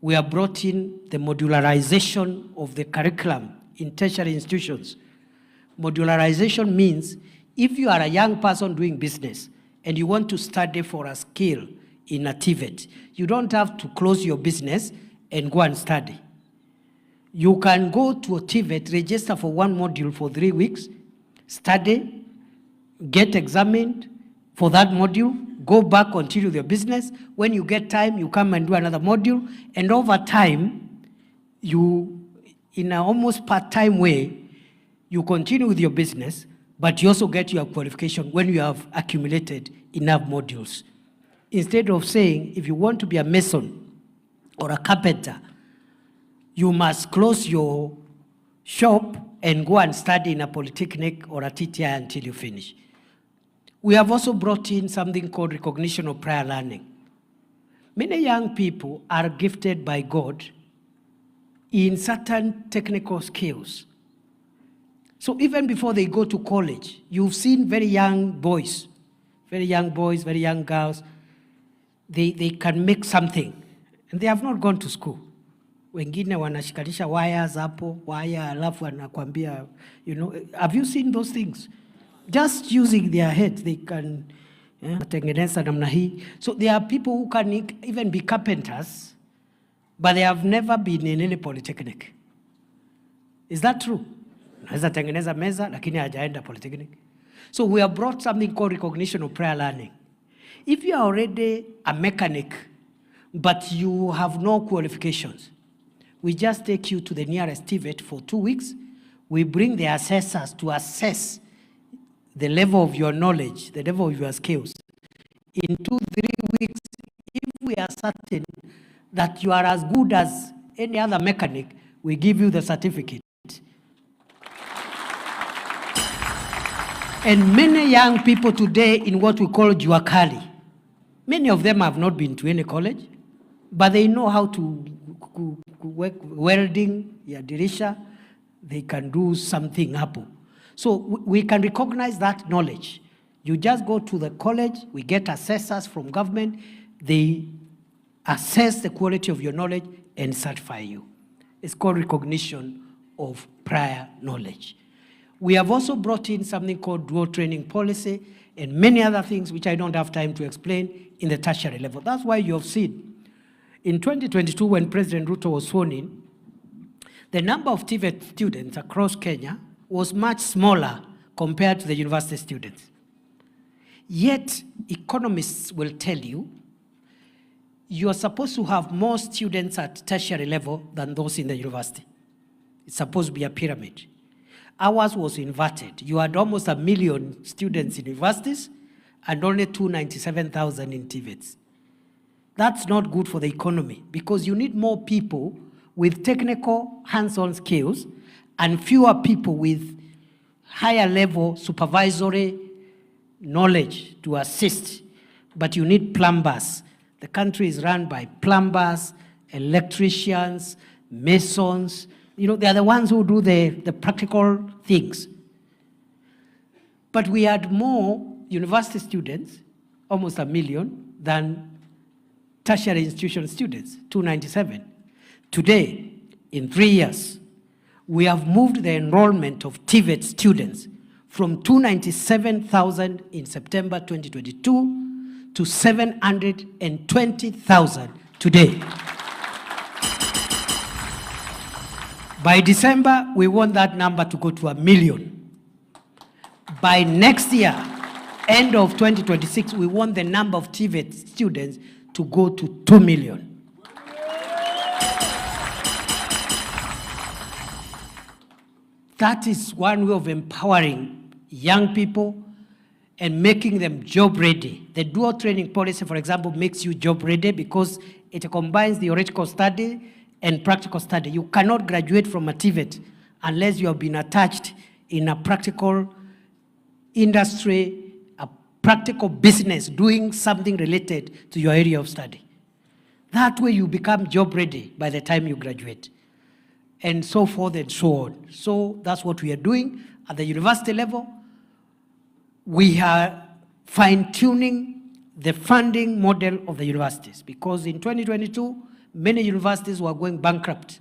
We have brought in the modularization of the curriculum in tertiary institutions. Modularization means if you are a young person doing business and you want to study for a skill in a TVET, you don't have to close your business and go and study. You can go to a TVET, register for one module for 3 weeks, study, get examined for that module, go back, continue your business. When you get time, you come and do another module, and over time, you, in an almost part-time way, you continue with your business, but you also get your qualification when you have accumulated enough modules. Instead of saying, if you want to be a mason or a carpenter, you must close your shop and go and study in a polytechnic or a TTI until you finish. We have also brought in something called recognition of prior learning. Many young people are gifted by God in certain technical skills. So even before they go to college, you've seen very young boys, very young girls, they can make something, and they have not gone to school. Wengine wanashikanisha wires hapo, wire alafu anakuambia, you know, have you seen those things? Just using their heads, they can tengeneza namna hii. So there are people who can even be carpenters, but they have never been in any polytechnic. Is that true? Naweza tengeneza meza, lakini hajaenda polytechnic. So we have brought something called recognition of prior learning. If you are already a mechanic, but you have no qualifications, we just take you to the nearest TVET for 2 weeks. We bring the assessors to assess the level of your knowledge, the level of your skills. In 2-3 weeks, if we are certain that you are as good as any other mechanic, we give you the certificate. And many young people today in what we call juakali, many of them have not been to any college, but they know how to work welding, dirisha, they can do something hapo. So we can recognize that knowledge. You just go to the college, we get assessors from government, they assess the quality of your knowledge and certify you. It's called recognition of prior knowledge. We have also brought in something called dual training policy and many other things which I don't have time to explain in the tertiary level. That's why you have seen in 2022 when President Ruto was sworn in, the number of TVET students across Kenya was much smaller compared to the university students. Yet, economists will tell you, you are supposed to have more students at tertiary level than those in the university. It's supposed to be a pyramid. Ours was inverted. You had almost 1 million students in universities and only 297,000 in TVETs. That's not good for the economy because you need more people with technical hands-on skills and fewer people with higher level supervisory knowledge to assist. But you need plumbers. The country is run by plumbers, electricians, masons. You know, they are the ones who do the practical things. But we had more university students, almost 1 million, than tertiary institution students, 297. Today, in 3 years, we have moved the enrollment of TVET students from 297,000 in September 2022 to 720,000 today. By December, we want that number to go to 1 million. By next year, end of 2026, we want the number of TVET students to go to 2 million. That is one way of empowering young people and making them job ready. The dual training policy, for example, makes you job ready because it combines theoretical study and practical study. You cannot graduate from a TVET unless you have been attached in a practical industry, a practical business, doing something related to your area of study. That way you become job ready by the time you graduate, and so forth and so on. So that's what we are doing at the university level. We are fine-tuning the funding model of the universities because in 2022, many universities were going bankrupt